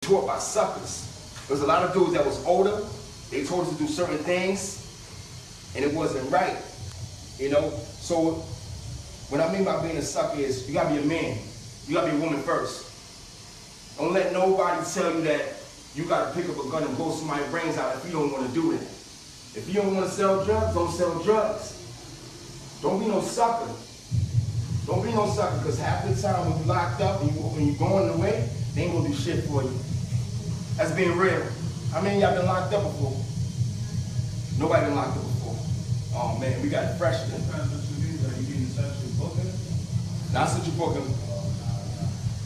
taught by suckers. There was a lot of dudes that was older. They told us to do certain things, and it wasn't right. You know? So what I mean by being a sucker is you gotta be a man. You gotta be a woman first. Don't let nobody tell you that you gotta pick up a gun and blow somebody's brains out if you don't wanna do that. If you don't wanna sell drugs, don't sell drugs. Don't be no sucker. Don't be no sucker, because half the time when you locked up and when you going away, they ain't gonna do shit for you. That's being real. How many of y'all been locked up before? Nobody been locked up before. Oh man, we got freshmen. Not such a booking.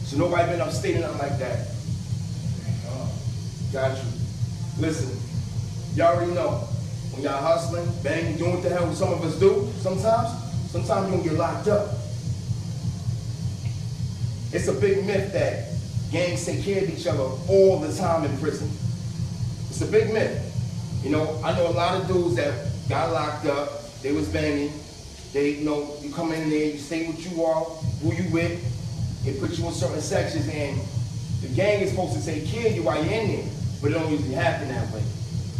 So nobody been upstate or nothing like that. Got you. Listen, y'all already know. When y'all hustling, banging, doing what the hell some of us do, sometimes you're gonna get locked up. It's a big myth that gangs take care of each other all the time in prison. It's a big myth. You know, I know a lot of dudes that got locked up, they was banging, you come in there, you say what you are, who you with, they put you in certain sections, and the gang is supposed to take care of you while you're in there, but it don't usually happen that way.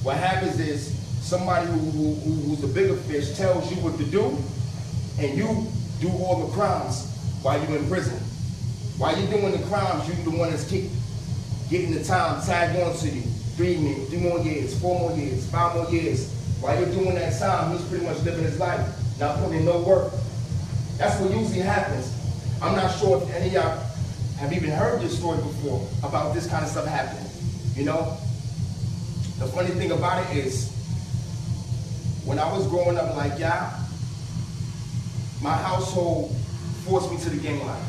What happens is somebody who's a bigger fish tells you what to do, and you do all the crimes while you're in prison. While you're doing the crimes, you're the one that's getting the time tagged on to you. 3 more years, 4 more years, 5 more years. While you're doing that time, he's pretty much living his life, not putting in no work. That's what usually happens. I'm not sure if any of y'all have even heard this story before about this kind of stuff happening. You know? The funny thing about it is, when I was growing up like y'all, my household forced me to the gang life.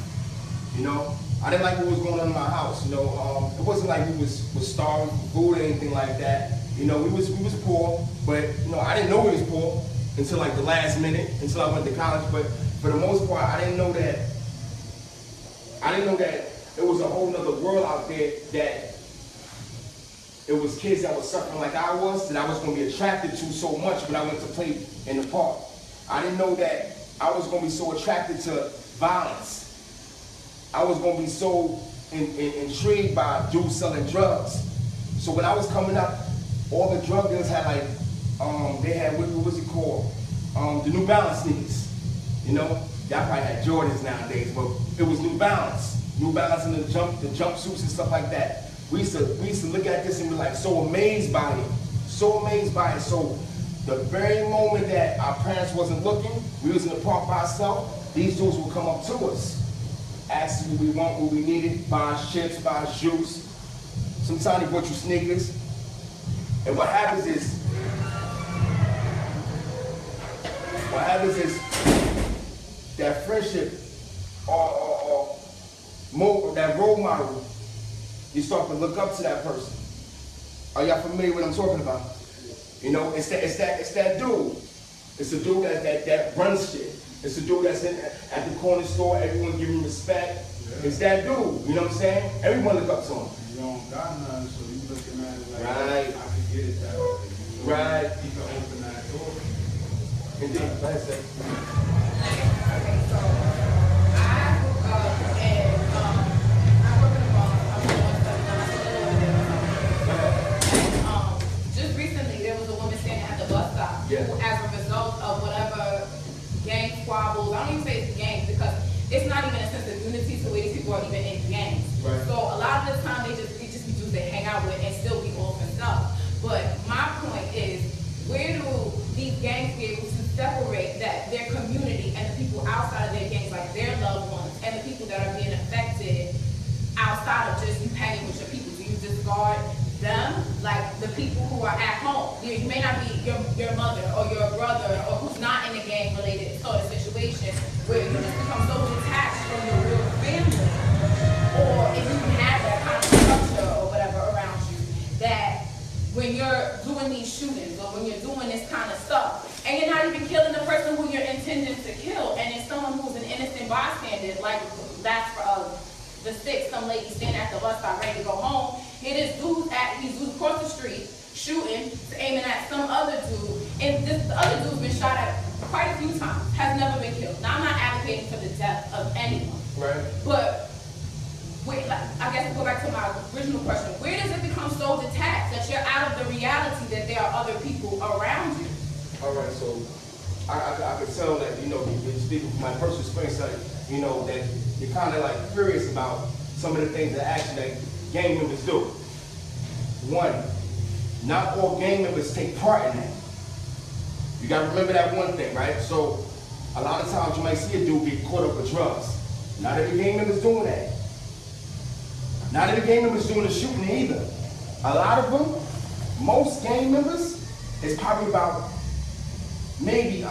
You know, I didn't like what was going on in my house. You know, it wasn't like we was starving for food or anything like that. You know, we was poor, but you know, I didn't know we was poor until like the last minute, until I went to college. But for the most part, I didn't know that there was a whole nother world out there, that it was kids that was suffering like I was, that I was going to be attracted to so much when I went to play in the park. I didn't know that I was going to be so attracted to violence. I was going to be so intrigued by dudes selling drugs. So when I was coming up, all the drug dealers had like, they had, what was it called? The New Balance sneakers. You know, y'all probably had Jordans nowadays, but it was New Balance. New Balance and the jumpsuits and stuff like that. We used to look at this and be like so amazed by it. So amazed by it. So the very moment that our parents wasn't looking, we was in the park by ourselves, these dudes would come up to us, ask us what we want, what we needed, buy us chips, buy us juice. Sometimes they brought you sneakers. And what happens is that friendship or that role model, you start to look up to that person. Are y'all familiar with what I'm talking about? You know, it's that dude. It's the dude that runs shit. It's the dude that's at the corner store, everyone giving him respect. Yeah. It's that dude, you know what I'm saying? Everyone look up to him. You don't got none, so you looking at it like, right. I can get it that way. You know, right. You can open that door. Indeed, go ahead, Seth. Okay, so I woke up and I work in a bar. I'm doing stuff now. Just recently, there was a woman standing at the bus stop who, as a result of whatever gang squabbles, I don't even say it's gangs because it's not even a sense of unity to where these people are even in gangs. Right. So a lot of the time they just be dudes they hang out with and still be off and stuff. But my point is, where do these gangs be able to separate that their community and the people outside of their gangs, like their loved ones, and the people that are being affected outside of just you hanging with your people? Do you discard them, like the people who are at home? You may not be your mother or your brother or who's not in a gang related sort of situation where you just become so detached from your real family, or if you have that kind of structure or whatever around you, that when you're doing these shootings or when you're doing this kind of stuff and you're not even killing the person who you're intending to kill, and it's someone who's an innocent bystander, like that's the 6, some lady standing at the bus stop ready to go home. These dudes across the street shooting, aiming at some other dude, and the other dude's been shot at quite a few times, has never been killed. Now I'm not advocating for the death of anyone, right? But wait, I guess to go back to my original question, where does it become so detached that you're out of the reality that there are other people around you? All right, so I could tell that, you know, you speaking from my personal experience, that, you know, that you're kind of like curious about some of the things that actually that gang members do. One, not all gang members take part in that. You gotta remember that one thing, right? So a lot of times you might see a dude get caught up with drugs. Not every gang member's doing that. Not every gang member's doing the shooting either. A lot of them, most gang members, is probably about maybe,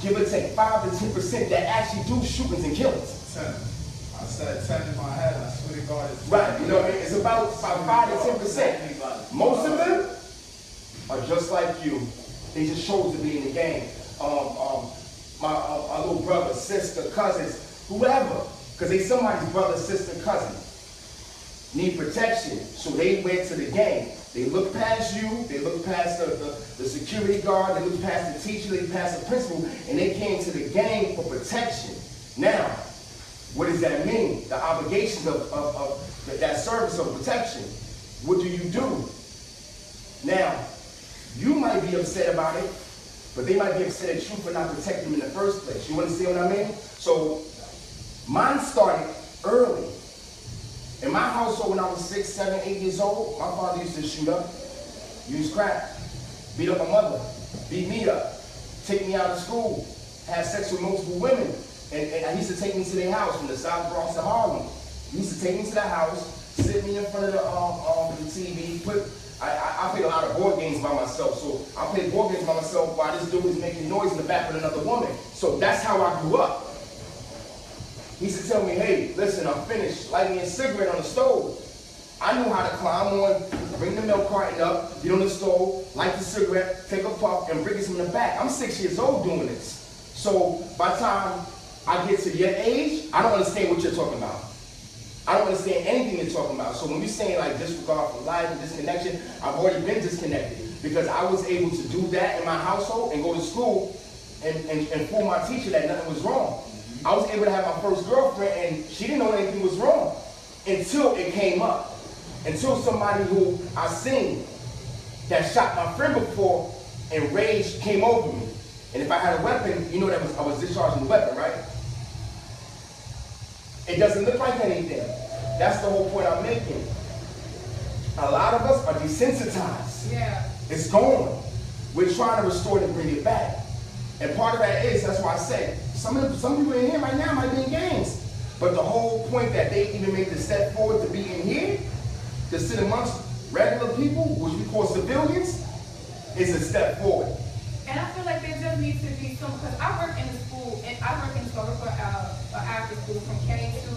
give or take, 5 to 10% that actually do shootings and killings. 10. I said 10 in my head. I swear to God, it's 10. Right, you know what I mean? It's about 5 to 10%. Most of them are just like you. They just chose to be in the gang. My little brother, sister, cousins, whoever, because they somebody's brother, sister, cousin, need protection, so they went to the gang. They look past you, they look past the security guard, they look past the teacher, they past the principal, and they came to the gang for protection. Now, what does that mean? The obligations of that service of protection. What do you do? Now, you might be upset about it, but they might be upset at you for not protecting them in the first place. You understand what I mean? So, mine started early. In my household, when I was 6, 7, 8 years old, my father used to shoot up, use crack, beat up my mother, beat me up, take me out of school, have sex with multiple women. And he used to take me to their house from the South Bronx to Harlem. He used to take me to the house, sit me in front of the TV, I played a lot of board games by myself, so I played board games by myself while this dude was making noise in the back with another woman. So that's how I grew up. He used to tell me, hey, listen, I'm finished. Light me a cigarette on the stove. I knew how to climb on, bring the milk carton up, get on the stove, light the cigarette, take a puff, and bring it in the back. I'm 6 years old doing this. So by the time I get to your age, I don't understand what you're talking about. I don't understand anything you're talking about. So when you're saying like disregard for life and disconnection, I've already been disconnected because I was able to do that in my household and go to school and fool my teacher that nothing was wrong. I was able to have my first girlfriend and she didn't know anything was wrong until it came up. Until somebody who I seen that shot my friend before and rage came over me. And if I had a weapon, you know that I was discharging the weapon, right? It doesn't look like anything. That's the whole point I'm making. A lot of us are desensitized. Yeah. It's gone. We're trying to restore it and bring it back. And part of that is, that's why I say, some people in here right now might be in gangs. But the whole point that they even made the step forward to be in here, to sit amongst regular people, which we call civilians, is a step forward. And I feel like there just needs to be some, because I work in the school, and I work in the school for after school from K to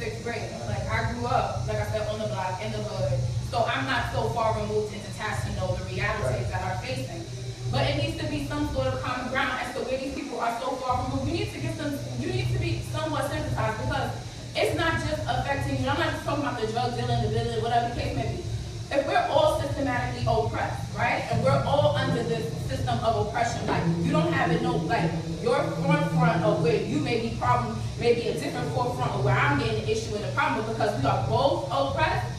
6th grade. Like I grew up, like I said, on the block, in the hood. So I'm not so far removed and detached to know the realities that are facing. But it needs to be some sort of common ground as to where these people are so far removed. You need to be somewhat sensitized because it's not just affecting you. I'm not just talking about the drug dealing, the building, whatever the case may be. If we're all systematically oppressed, right, and we're all under this system of oppression, like you don't have it, no, like your forefront of where you may be problem, may be a different forefront of where I'm getting the issue and the problem, because we are both oppressed.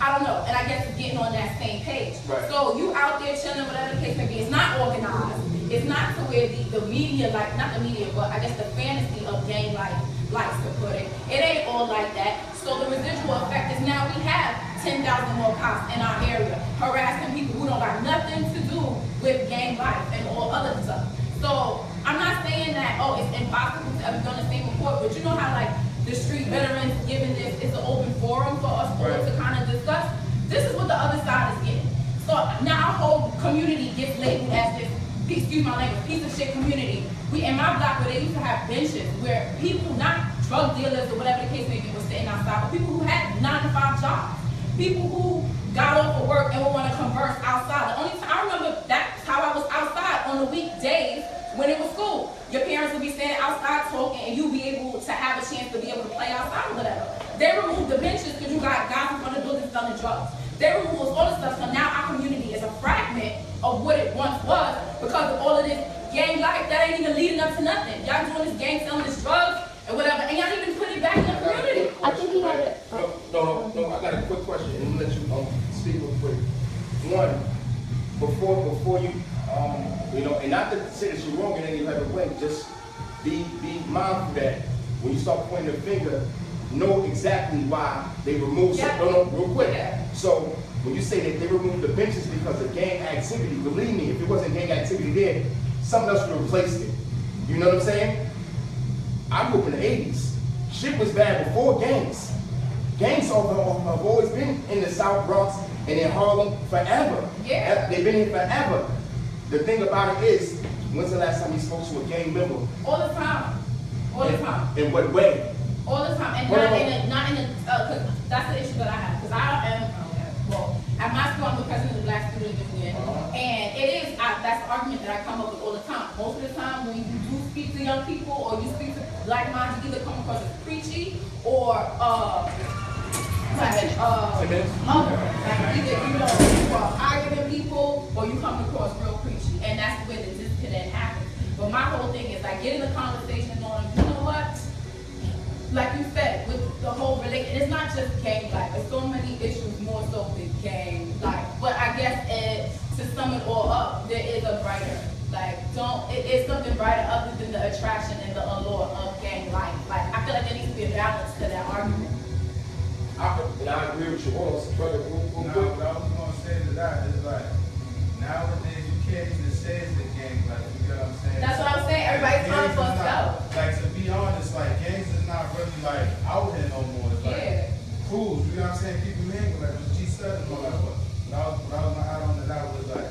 I don't know, and I guess it's getting on that same page. Right. So you out there chilling, whatever the case may be, it's not organized. It's not to where the media, like, not the media, but I guess the fantasy of gang life likes to put it. It ain't all like that. So the residual effect is now we have 10,000 more cops in our area harassing people who don't got nothing to do with gang life and all other stuff. So I'm not saying that, oh, it's impossible to ever done the same report, but you know how like the street veterans giving this, it's an open forum for us all to kind of discuss. This is what the other side is getting. So now our whole community gets labeled as this, excuse my language, piece of shit community. We in my block where they used to have benches where people, not drug dealers or whatever the case may be, were sitting outside, but people who had 9-to-5 jobs. People who got off of work and would want to converse outside. The only time I remember that's how I was outside on the weekdays when it was school. Your parents would be standing outside talking and you'd be able to have a chance to be able to play outside or whatever. They removed the benches because you got guys in front of buildings selling drugs. They removed all the stuff, so now our community is a fragment of what it once was because of all of this gang life that ain't even leading up to nothing. Y'all doing this gang selling this drugs and whatever, and y'all even put it back in the community. I think he had it. No, I got a quick question, and I'm gonna let you speak real quick. One, before you, you know, and not to say that you're wrong in any other way, just be mindful that when you start pointing the finger, know exactly why they removed some. No, real quick. Yeah. So when you say that they removed the benches because of gang activity, believe me, if it wasn't gang activity there, something else would have replaced it. You know what I'm saying? I grew up in the 80s. Shit was bad before gangs. Gangs have always been in the South Bronx and in Harlem forever. Yeah. They've been here forever. The thing about it is, when's the last time you spoke to a gang member? All the time. All the time. In what way? All the time. And not in a, cause that's the issue that I have. Cause I am, well, at my school I'm the president of the Black Student Union. And it is, that's the argument that I come up with all the time. Most of the time when you do speak to young people or you speak to black minds, you either come across as preachy or, either, you know, you are arguing people or you come across real preachy. And that's where the disconnect happens. But my whole thing is like getting the conversation on, you know what? Like you said, with the whole relation, it's not just gang life. There's so many issues more so than gang life. But I guess to sum it all up, there is a brighter, like it's something brighter other than the attraction and the allure of gang life. Like I feel like there needs to be a balance to that argument. And I agree with you. Hold on, brother. What I was gonna say to that is like, nowadays you can't even say it's a gang, like, you get what I'm saying? That's what I'm saying. Everybody's trying for themselves. Like, to be honest, like, gangs is not really like out here no more. It's like crews, you know what I'm saying? People mingle, like what G said and all that. But what I was gonna add on to that was like,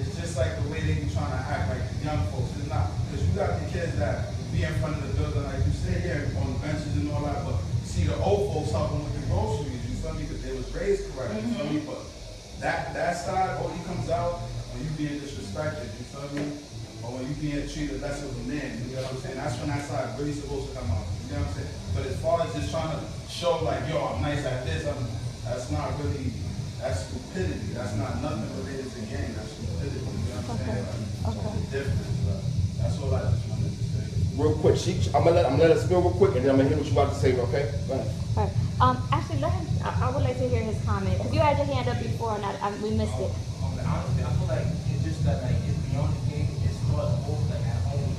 it's just like the way they be trying to act like the young folks. It's not, because you got the kids that be in front of the building, like you say, yeah, on the benches and all that, but see the old folks helping with the groceries, you feel me? Because they was raised correct, you feel me? But that side only comes out when you being disrespected, you feel me? Or when you being treated less of a man, you know what I'm saying? That's when that side really supposed to come out, you know what I'm saying? But as far as just trying to show like, yo, I'm nice at this, that's not really, that's stupidity. That's not nothing related to gang, that's stupidity, you know what I'm saying? Like, it's different, but that's all I just wanted to say. Real quick, I'm gonna let her spill real quick, and then I'm gonna hear what you about to say. Okay? Go ahead. All right. Actually, let him. I would like to hear his comment because you had your hand up before and we missed it. Honestly, I feel like it's just that like it's beyond the game. It starts both like at home.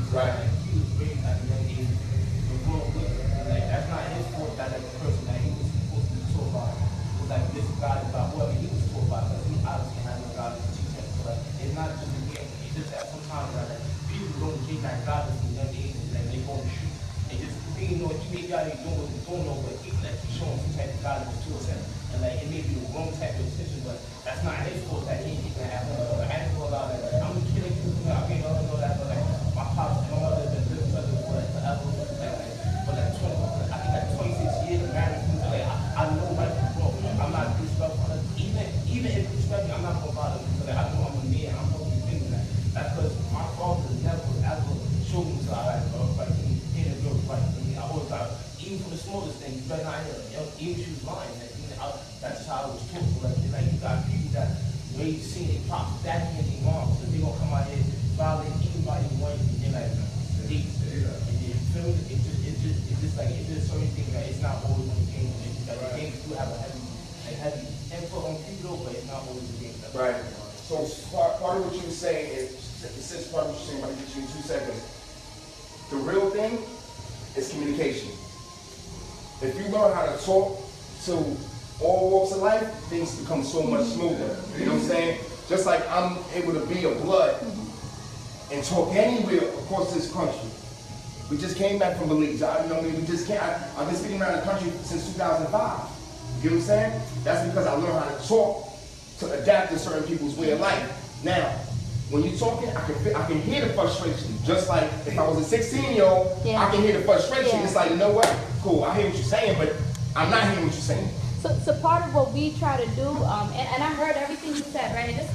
Right. Like, he was raised at a young age. The world was like that's not his fault that like the person that he was supposed to be taught by was like misguided by whoever he was taught by, because he obviously had no God to teach him. So like it's not just a game. It's just that sometimes like people don't get that God from young age, like they go to shoot. And just you know, he may got doing what he don't know, but he like he's showing some type of godliness towards him. And like it may be the wrong type of intention, but that's not his fault that he can have one. I didn't know about that. I'm just kidding, I can't know that, but like my pops and my mother have been living together for like forever. But like 20, I think like 26 years of marriage, like I know right from wrong. I'm not disrespectful. Even if disrespectful, I'm not gonna bother because like, I know I'm a man. I'm supposed to be thinking that. That's because my father never ever showed me to like in a girl right. I mean, I always thought, even for the smallest thing, you better not hear it. Even if she was lying, like, that's just how I was taught. So like you got people that raised seeing their pops, daddy and their mom, so they gonna come out here violate anybody want and like they feel it. It's just like it's just certain things that it's not always on the game. Like the games do have a heavy input on people, but it's not always the game. Right. So part of what you were saying is, since part of what you're saying, I'm gonna get you in 2 seconds. The real thing is communication. If you learn how to talk to all walks of life, things become so much smoother. You know what I'm saying? Just like I'm able to be a blood and talk anywhere across this country. We just came back from Belize. You know what I mean? We just can't. I've been speaking around the country since 2005. You know what I'm saying? That's because I learned how to talk to adapt to certain people's way of life. Now, when you're talking, I can hear the frustration. Just like if I was a 16-year-old, I can hear the frustration. It's like, you know what? Cool, I hear what you're saying, but I'm not hearing what you're saying. So part of what we try to do, and I heard everything you said, right? And this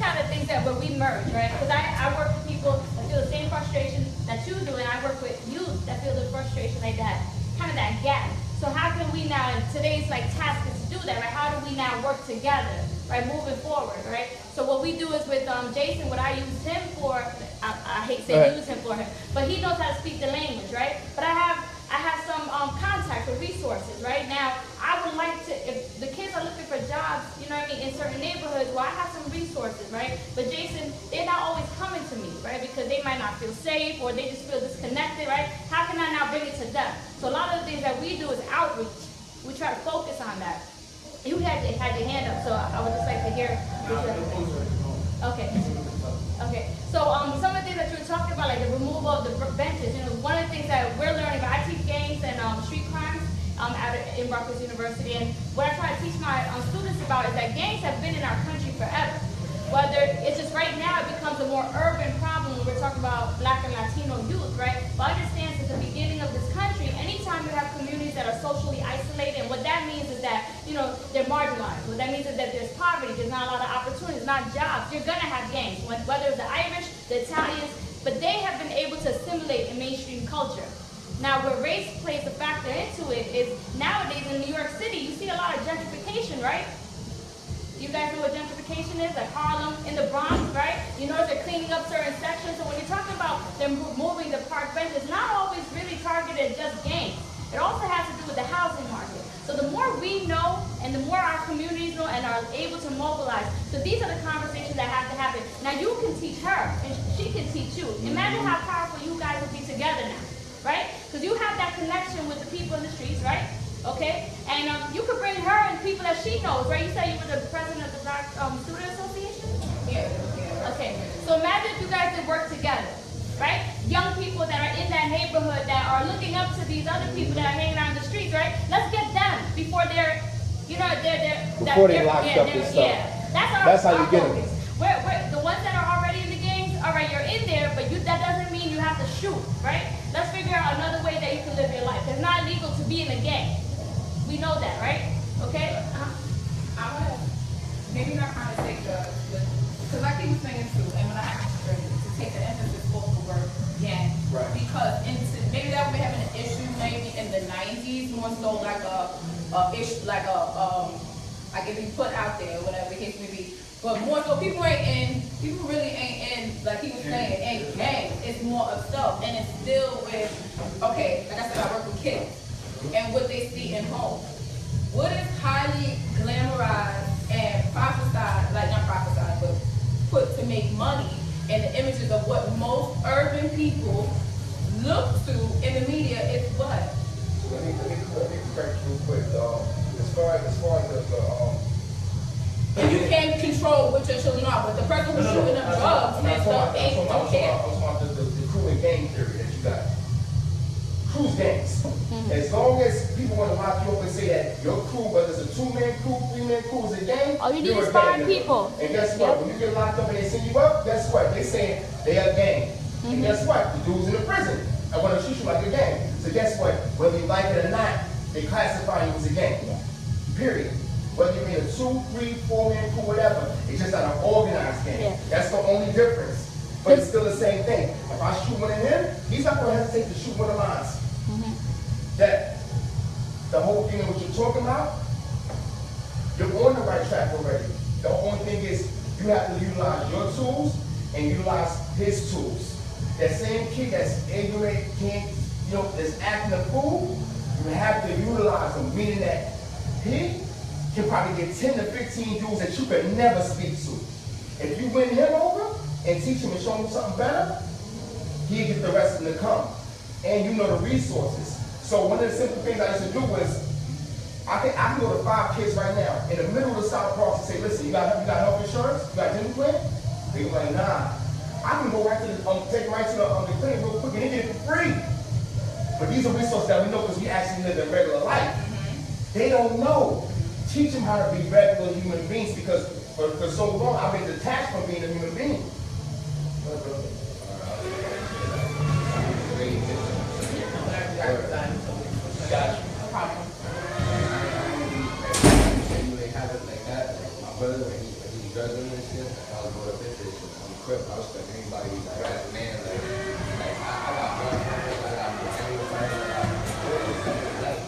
kind of things that where we merge, right? Because I work with people that feel the same frustration that you do, and I work with youth that feel the frustration like that, kind of that gap. So how can we now, and today's like task is to do that, right? How do we now work together, right? Moving forward, right? So what we do is with Jason, what I use him for, I hate saying use him for him, but he knows how to speak the language, right? But I have some some contacts or resources, right? Now, I would like to, if the kids are looking for jobs, you know what I mean, in certain neighborhoods, well, I have some resources, right? But Jason, they're not always coming to me, right? Because they might not feel safe or they just feel disconnected, right? How can I now bring it to them? So a lot of the things that we do is outreach. We try to focus on that. You had your hand up, so I would just like to hear what you have to say. Okay. Okay. So some of the things that you were talking about, like the removal of the benches, you know, one of the things that we're learning about, I teach gangs and street crimes in Rutgers University, and what I try to teach my students about is that gangs have been in our country forever. Whether it's just right now it becomes a more urban problem when we're talking about Black and Latino youth, right? But understand since the beginning of this country, anytime you have communities that are socially isolated, and what that means is that, you know, they're marginalized. What that means is that there's poverty, there's not a lot of opportunities, not jobs. You're gonna have gangs, whether it's the Irish, the Italians, but they have been able to assimilate in mainstream culture. Now, where race plays a factor into it is nowadays in New York City, you see a lot of gentrification, right? You guys know what gentrification is? Like Harlem, in the Bronx, right? You notice they're cleaning up certain sections. So when you're talking about them moving the park bench, it's not always really targeted at just gangs. It also has to do with the housing market. So the more we know and the more our communities know and are able to mobilize, so these are the conversations that have to happen. Now you can teach her and she can teach you. Imagine how powerful you guys would be together now, right? Because you have that connection with the people in the streets, right? Okay, and you could bring her and people that she knows, right? You said you were the president of the Black Student Association? Yeah. Okay, so imagine if you guys could work together, right? Young people that are in that neighborhood that are looking up to these other people that are hanging out in the streets, right? Let's get them before they're, you know, before they locked up and stuff. Yeah, that's how you get them. We're the ones that are already in the gangs, all right, you're in there, but that doesn't mean you have to shoot, right? Let's figure out another way that you can live your life. It's not illegal to be in a gang. We know that, right? Okay? I want to maybe not kind of take because like he was saying too, and when I asked you earlier, to take the emphasis off the word gang. Right. Because maybe that would be having an issue maybe in the 90s, more so like issue, like if you put out there, whatever the case may be. But more so people really ain't in, like he was saying, ain't gangs. It's more of stuff. And it's still with, okay, like I said, I work with kids. And what they see in home. What is highly glamorized and prophesied, like not prophesied, but put to make money, and the images of what most urban people look to in the media is what? So let me correct you real quick. As far as and you can't control what your children are, but the person who's shooting up drugs and stuff don't care. I was talking about the crew and gang theory that you got. Cruise gangs. As long as people want to lock you up and say that your crew, whether it's a 2-man crew, 3-man crew, is a gang, all you need you're is a gang 5 member. people. And guess what? When you get locked up and they send you up, guess what? They saying they are a gang. And guess what? The dude's in the prison. I want to shoot you like a gang. So guess what? Whether you like it or not, they classify you as a gang. Period. Whether you're in a 2, 3, 4-man crew, whatever, it's just not an organized gang. That's the only difference. But it's still the same thing. If I shoot one of him, he's not going to hesitate to shoot one of mine. That the whole thing of what you're talking about, you're on the right track already. The only thing is you have to utilize your tools and utilize his tools. That same kid that's ignorant, can't, you know, that's acting a fool, you have to utilize him, meaning that he can probably get 10 to 15 dudes that you could never speak to. If you win him over and teach him and show him something better, he'll get the rest of them to come. And you know the resources. So one of the simple things I used to do was, I can go to 5 kids right now in the middle of the South Bronx and say, listen, you got health insurance? You got dental plan? They go like, nah. I can go right to the, take right to the clinic real quick and they get it for free. But these are resources that we know because we actually live in regular life. They don't know. Teach them how to be regular human beings because for so long I've been detached from being a human being. Gotcha. No problem. They have it like that. My brother, when he juggling and shit, I was going up this shit on the crib. I was like, anybody who's like, right, man, like I got money, I got everything, like